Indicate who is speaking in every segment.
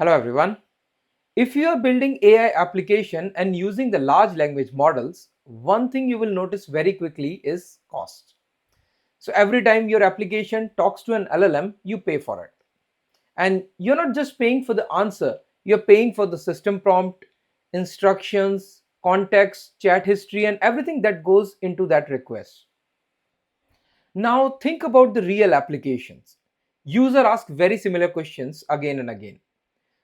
Speaker 1: Hello everyone. If you are building AI application and using the large language models, one thing you will notice very quickly is cost. So every time your application talks to an LLM, you pay for it. And you're not just paying for the answer, you're paying for the system prompt, instructions, context, chat history, and everything that goes into that request. Now think about the real applications. User ask very similar questions again and again.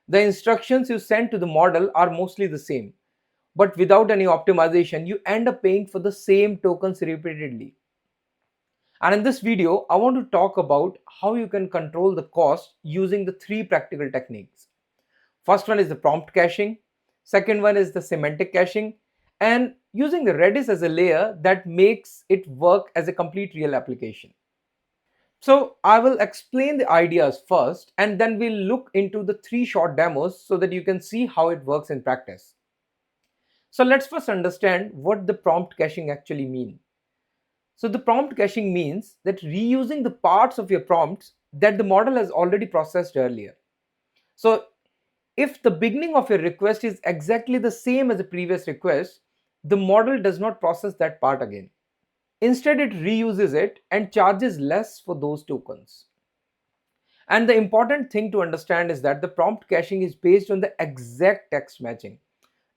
Speaker 1: The instructions you send to the model are mostly the same, but without any optimization, you end up paying for the same tokens repeatedly. And in this video, I want to talk about how you can control the cost using the three practical techniques. First one is the prompt caching, second one is the semantic caching, and using the Redis as a layer that makes it work as a complete real application. So I will explain the ideas first and then we'll look into the three short demos so that you can see how it works in practice. So let's first understand what the prompt caching actually means. So the prompt caching means that reusing the parts of your prompts that the model has already processed earlier. So if the beginning of your request is exactly the same as the previous request, the model does not process that part again. Instead, it reuses it and charges less for those tokens. And the important thing to understand is that the prompt caching is based on the exact text matching,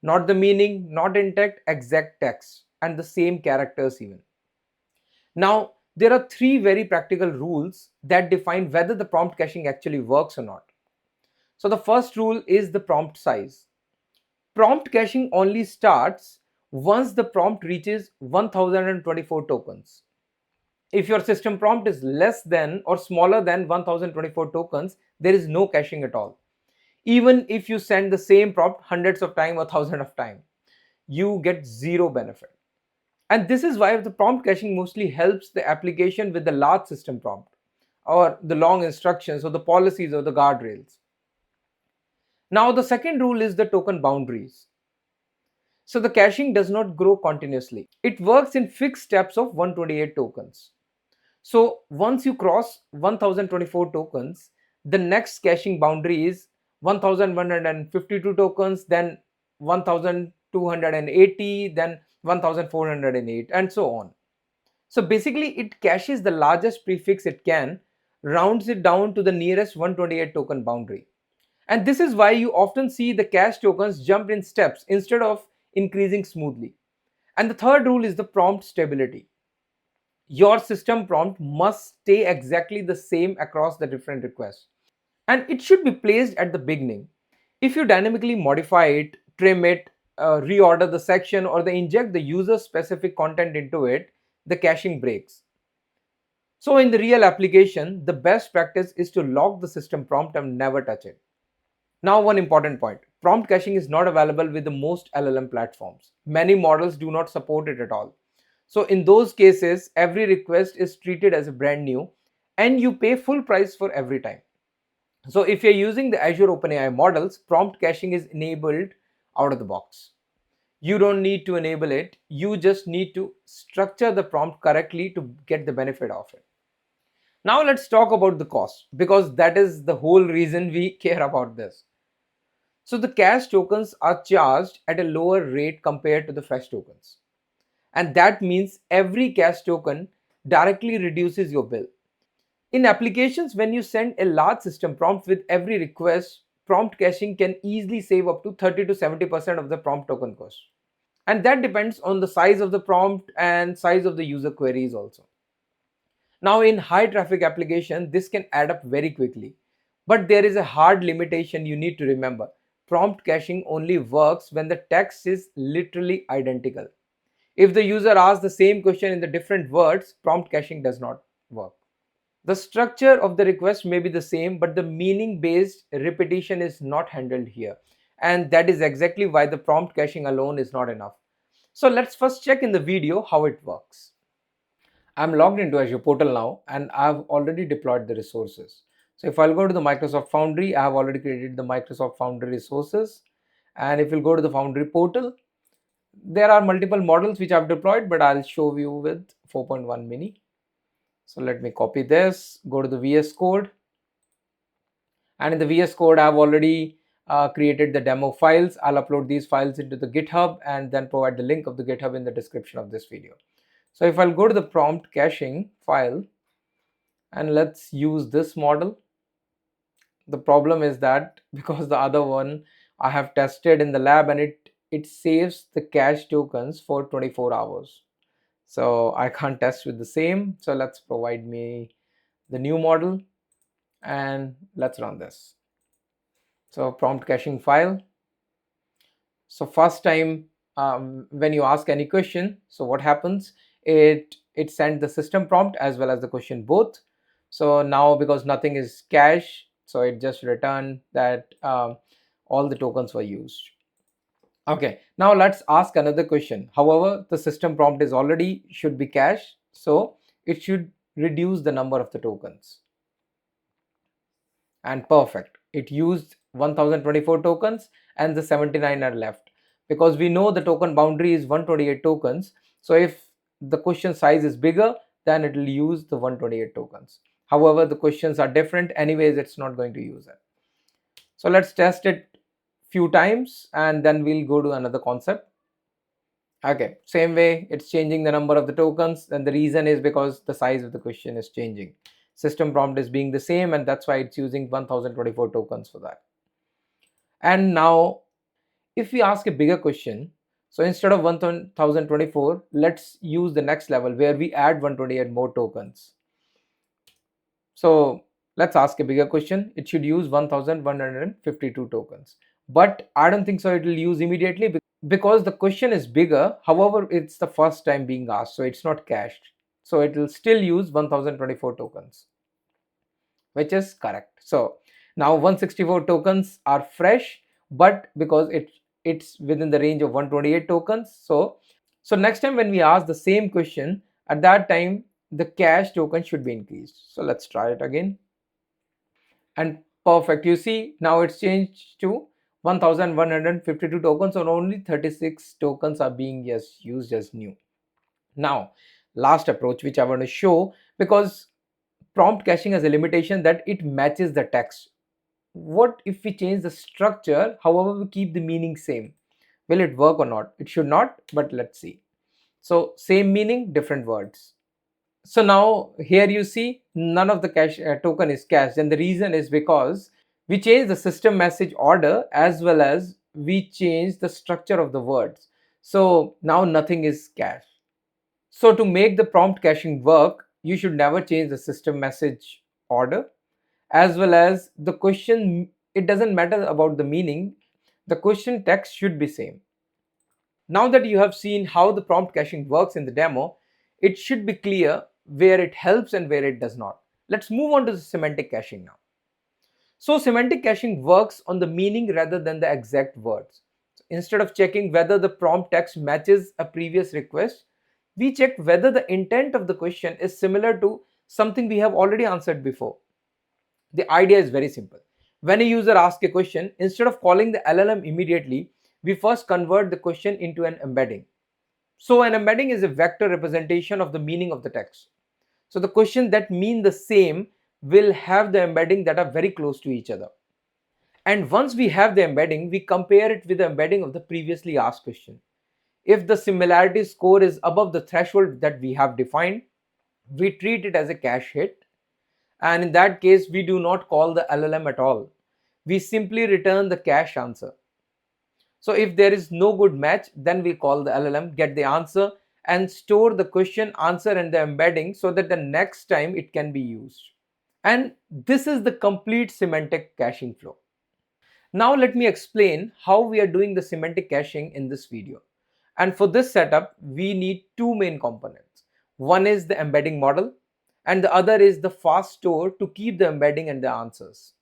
Speaker 1: not the meaning, not intact, exact text, and the same characters even. Now, there are three very practical rules that define whether the prompt caching actually works or not. So the first rule is the prompt size. Prompt caching only starts once the prompt reaches 1024 tokens. If your system prompt is less than or smaller than 1024 tokens, there is no caching at all. Even if you send the same prompt hundreds of times or thousands of times, you get zero benefit. And this is why the prompt caching mostly helps the application with the large system prompt or the long instructions or the policies or the guardrails. Now, the second rule is the token boundaries. So the caching does not grow continuously. It works in fixed steps of 128 tokens. So once you cross 1024 tokens, the next caching boundary is 1152 tokens, then 1280, then 1408, and so on. So basically, it caches the largest prefix it can, rounds it down to the nearest 128 token boundary. And this is why you often see the cache tokens jump in steps instead of increasing smoothly. And the third rule is the prompt stability. Your system prompt must stay exactly the same across the different requests. And it should be placed at the beginning. If you dynamically modify it, trim it, reorder the section, or they inject the user specific content into it, the caching breaks. So in the real application, the best practice is to lock the system prompt and never touch it. Now, one important point. Prompt caching is not available with the most LLM platforms. Many models do not support it at all. So in those cases, every request is treated as a brand new and you pay full price for every time. So if you're using the Azure OpenAI models, prompt caching is enabled out of the box. You don't need to enable it. You just need to structure the prompt correctly to get the benefit of it. Now let's talk about the cost because that is the whole reason we care about this. So the cache tokens are charged at a lower rate compared to the fresh tokens. And that means every cache token directly reduces your bill. In applications, when you send a large system prompt with every request, prompt caching can easily save up to 30 to 70% of the prompt token cost. And that depends on the size of the prompt and size of the user queries also. Now, in high traffic application, this can add up very quickly. But there is a hard limitation you need to remember. Prompt caching only works when the text is literally identical. If the user asks the same question in the different words, prompt caching does not work. The structure of the request may be the same, but the meaning based repetition is not handled here. And that is exactly why the prompt caching alone is not enough. So let's first check in the video how it works. I'm logged into Azure portal now and I've already deployed the resources. So if I'll go to the Microsoft Foundry, I have already created the Microsoft Foundry resources. And if you'll go to the Foundry portal, there are multiple models which I've deployed, but I'll show you with 4.1 mini. So let me copy this, go to the VS Code. And in the VS Code, I've already created the demo files. I'll upload these files into the GitHub and then provide the link of the GitHub in the description of this video. So if I'll go to the prompt caching file and let's use this model. The problem is that because the other one I have tested in the lab and it saves the cache tokens for 24 hours. So I can't test with the same. So let's provide me the new model and let's run this. So prompt caching file. So first time when you ask any question, so what happens? It sends the system prompt as well as the question both. So now because nothing is cache, so it just returned that all the tokens were used. Okay, now let's ask another question. However, the system prompt is already should be cached, so it should reduce the number of the tokens. And perfect, it used 1024 tokens and the 79 are left because we know the token boundary is 128 tokens. So if the question size is bigger, then it will use the 128 tokens. However, the questions are different anyways, it's not going to use it. So let's test it few times and then we'll go to another concept. Okay, same way, it's changing the number of the tokens, and the reason is because the size of the question is changing. System prompt is being the same, and that's why it's using 1024 tokens for that. And now if we ask a bigger question, so instead of 1024, let's use the next level where we add 128 more tokens. So let's ask a bigger question. It should use 1152 tokens, but I don't think so it will use immediately because the question is bigger. However, it's the first time being asked, so it's not cached, so it will still use 1024 tokens, which is correct. So now 164 tokens are fresh, but because it's within the range of 128 tokens, so next time when we ask the same question, at that time the cache token should be increased. So let's try it again. And perfect, you see now it's changed to 1152 tokens, or only 36 tokens are being used as new. Now last approach which I want to show, because prompt caching has a limitation that it matches the text. What if we change the structure, however we keep the meaning same? Will it work or not? It should not, but let's see. So same meaning, different words. So now here you see none of the cache token is cached, and the reason is because we change the system message order as well as we change the structure of the words. So now nothing is cached. So to make the prompt caching work, you should never change the system message order, as well as the question. It doesn't matter about the meaning, the question text should be same. Now that you have seen how the prompt caching works in the demo, it should be clear where it helps and where it does not. Let's move on to the semantic caching now. So semantic caching works on the meaning rather than the exact words. So instead of checking whether the prompt text matches a previous request, we check whether the intent of the question is similar to something we have already answered before. The idea is very simple. When a user asks a question, instead of calling the LLM immediately, we first convert the question into an embedding. So an embedding is a vector representation of the meaning of the text. So the questions that mean the same will have the embedding that are very close to each other. And once we have the embedding, we compare it with the embedding of the previously asked question. If the similarity score is above the threshold that we have defined, we treat it as a cache hit. And in that case, we do not call the LLM at all. We simply return the cache answer. So if there is no good match, then we call the LLM, get the answer, and store the question, answer, and the embedding so that the next time it can be used. And this is the complete semantic caching flow. Now let me explain how we are doing the semantic caching in this video. And for this setup, we need two main components. One is the embedding model, and the other is the fast store to keep the embedding and the answers.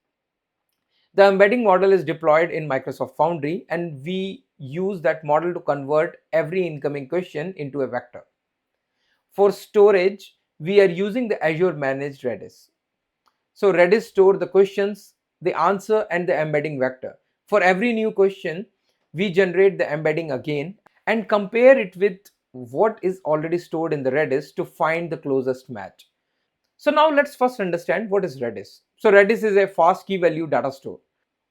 Speaker 1: The embedding model is deployed in Microsoft Foundry, and we use that model to convert every incoming question into a vector. For storage, we are using the Azure managed Redis. So Redis stores the questions, the answer, and the embedding vector. For every new question, we generate the embedding again and compare it with what is already stored in the Redis to find the closest match. So now let's first understand what is Redis. So Redis is a fast key value data store.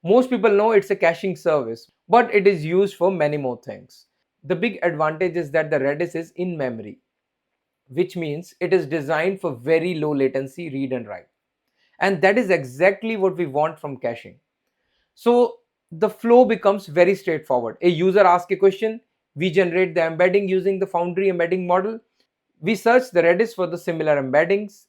Speaker 1: Most people know it's a caching service, but it is used for many more things. The big advantage is that the Redis is in memory, which means it is designed for very low latency read and write. And that is exactly what we want from caching. So the flow becomes very straightforward. A user asks a question, we generate the embedding using the Foundry embedding model. We search the Redis for the similar embeddings.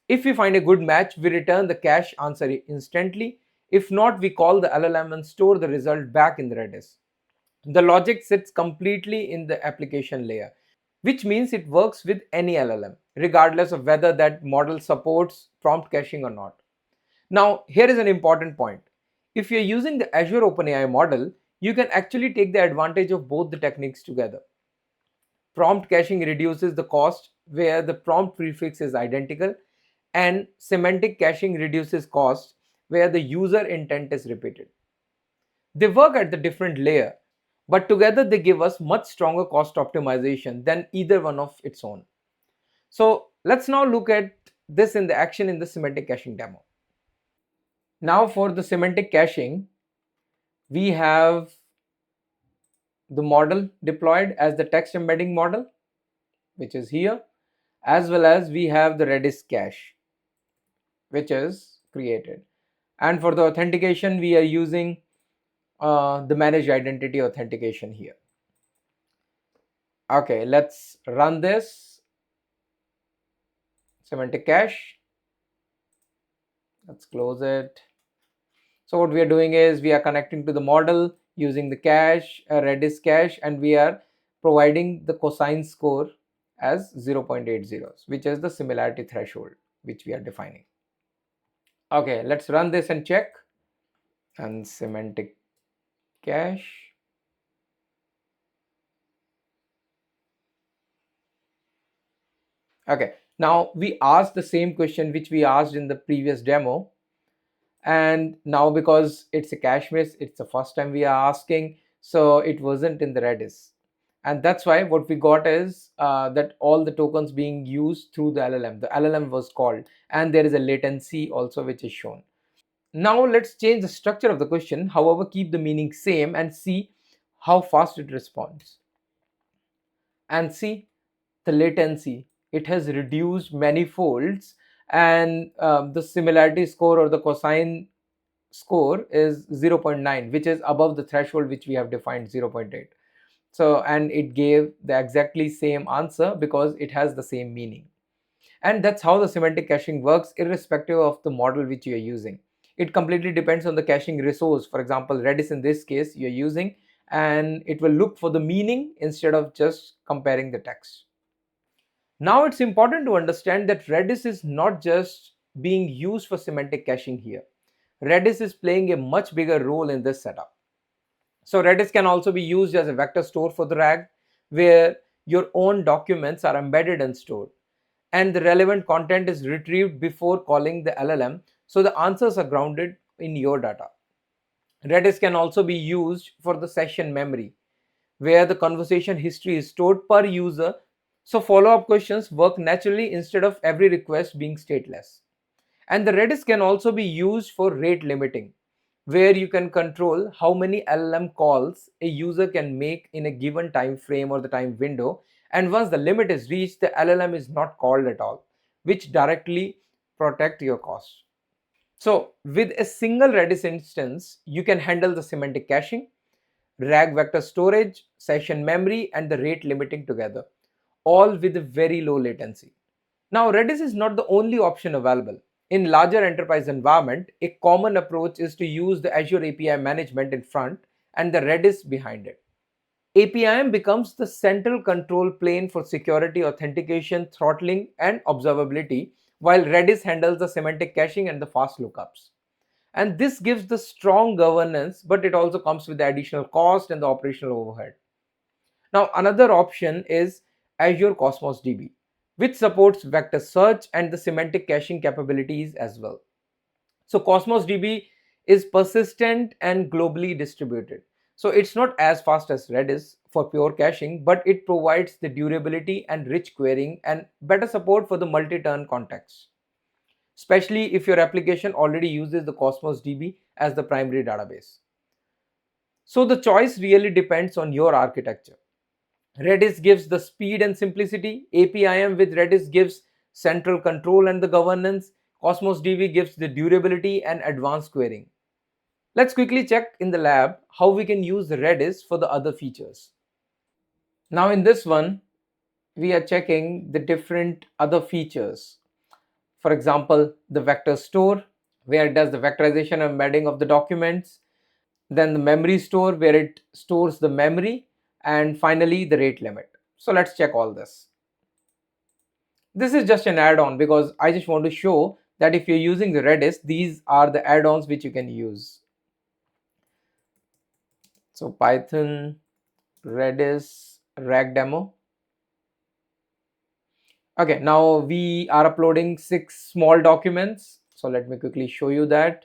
Speaker 1: If we find a good match, we return the cache answer instantly. If not, we call the LLM and store the result back in the Redis. The logic sits completely in the application layer, which means it works with any LLM, regardless of whether that model supports prompt caching or not. Now, here is an important point. If you're using the Azure OpenAI model, you can actually take the advantage of both the techniques together. Prompt caching reduces the cost where the prompt prefix is identical, and semantic caching reduces cost where the user intent is repeated. They work at the different layer, but together they give us much stronger cost optimization than either one of its own. So let's now look at this in the action in the semantic caching demo. Now for the semantic caching, we have the model deployed as the text embedding model, which is here, as well as we have the Redis cache, which is created. And for the authentication, we are using the managed identity authentication here. Okay, let's run this semantic cache. Let's close it. So what we are doing is we are connecting to the model using the cache, Redis cache, and we are providing the cosine score as 0.80, which is the similarity threshold which we are defining. Okay, let's run this and check. And semantic cache. Okay, now we asked the same question which we asked in the previous demo, and now because it's a cache miss, it's the first time we are asking, so it wasn't in the Redis, and that's why what we got is that all the tokens being used through the LLM was called, and there is a latency also which is shown. Now let's change the structure of the question, however keep the meaning same and see how fast it responds. And see the latency, it has reduced many folds, and the similarity score or the cosine score is 0.9, which is above the threshold which we have defined 0.8. So, and it gave the exactly same answer because it has the same meaning. And that's how the semantic caching works irrespective of the model which you are using. It completely depends on the caching resource. For example, Redis in this case you're using, and it will look for the meaning instead of just comparing the text. Now it's important to understand that Redis is not just being used for semantic caching here. Redis is playing a much bigger role in this setup. So Redis can also be used as a vector store for the RAG, where your own documents are embedded and stored, and the relevant content is retrieved before calling the LLM, so the answers are grounded in your data. Redis can also be used for the session memory, where the conversation history is stored per user, so follow-up questions work naturally instead of every request being stateless. And the Redis can also be used for rate limiting, where you can control how many LLM calls a user can make in a given time frame or the time window, and once the limit is reached, the LLM is not called at all, which directly protect your cost. So with a single Redis instance, you can handle the semantic caching, RAG vector storage, session memory, and the rate limiting together, all with a very low latency. Now, Redis is not the only option available. In larger enterprise environment, a common approach is to use the Azure API management in front and the Redis behind it. APIM becomes the central control plane for security, authentication, throttling, and observability, while Redis handles the semantic caching and the fast lookups. And this gives the strong governance, but it also comes with the additional cost and the operational overhead. Now, another option is Azure Cosmos DB, which supports vector search and the semantic caching capabilities as well. So Cosmos DB is persistent and globally distributed. So it's not as fast as Redis for pure caching, but it provides the durability and rich querying and better support for the multi-turn context. especially if your application already uses the Cosmos DB as the primary database. So the choice really depends on your architecture. Redis gives the speed and simplicity. APIM with Redis gives central control and the governance. Cosmos DB gives the durability and advanced querying. Let's quickly check in the lab how we can use Redis for the other features. Now in this one, we are checking the different other features. For example, the vector store, where it does the vectorization and embedding of the documents. Then the memory store, where it stores the memory. And finally, the rate limit. So let's check all this. This is just an add-on because I just want to show that if you're using the Redis, these are the add-ons which you can use. So Python, Redis, rag demo. Okay, now we are uploading 6 small documents. So let me quickly show you that.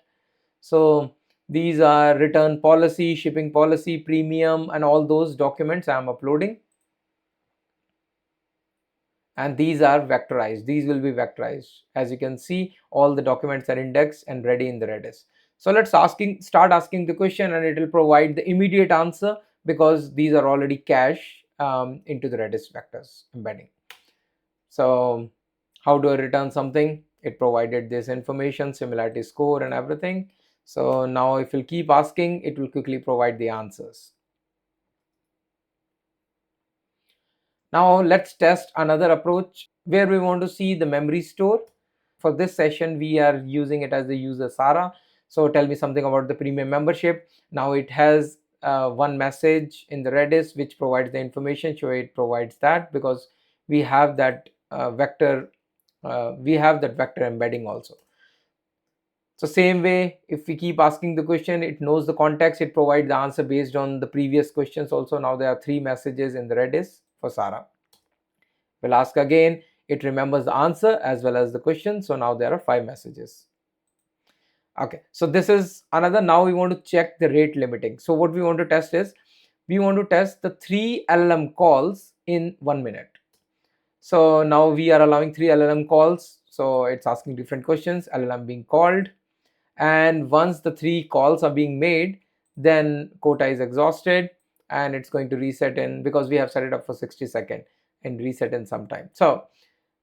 Speaker 1: So these are return policy, shipping policy, premium, and all those documents I am uploading. And these are vectorized. These will be vectorized. As you can see, all the documents are indexed and ready in the Redis. So let's start asking the question, and it will provide the immediate answer because these are already cached into the Redis vectors embedding. So how do I return something? It provided this information, similarity score and everything. So now if you'll keep asking, it will quickly provide the answers. Now let's test another approach where we want to see the memory store. For this session, we are using it as the user Sarah. So tell me something about the premium membership. Now it has one message in the Redis which provides the information. So it provides that because we have that vector embedding also. So same way, if we keep asking the question, it knows the context, it provides the answer based on the previous questions also. Now there are 3 messages in the Redis for Sarah. We'll ask again, it remembers the answer as well as the question. So now there are 5 messages. Okay, so this is another. Now we want to check the rate limiting. So what we want to test is, we want to test the 3 LLM calls in 1 minute. So now we are allowing 3 LLM calls. So it's asking different questions, LLM being called. And once the 3 calls are being made, then quota is exhausted and it's going to reset in, because we have set it up for 60 seconds and reset in some time. So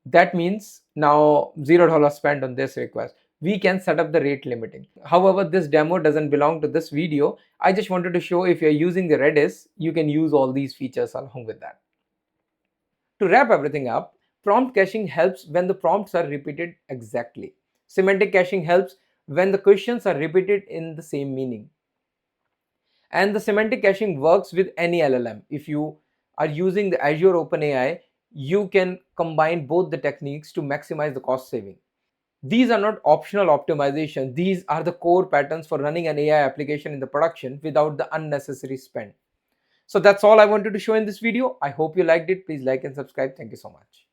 Speaker 1: that means now $0 spent on this request. We can set up the rate limiting. However, this demo doesn't belong to this video. I just wanted to show if you're using the Redis, you can use all these features along with that. To wrap everything up, prompt caching helps when the prompts are repeated exactly. Semantic caching helps when the questions are repeated in the same meaning. And the semantic caching works with any LLM. If you are using the Azure OpenAI, you can combine both the techniques to maximize the cost saving. These are not optional optimizations. These are the core patterns for running an AI application in the production without the unnecessary spend. So that's all I wanted to show in this video. I hope you liked it. Please like and subscribe. Thank you so much.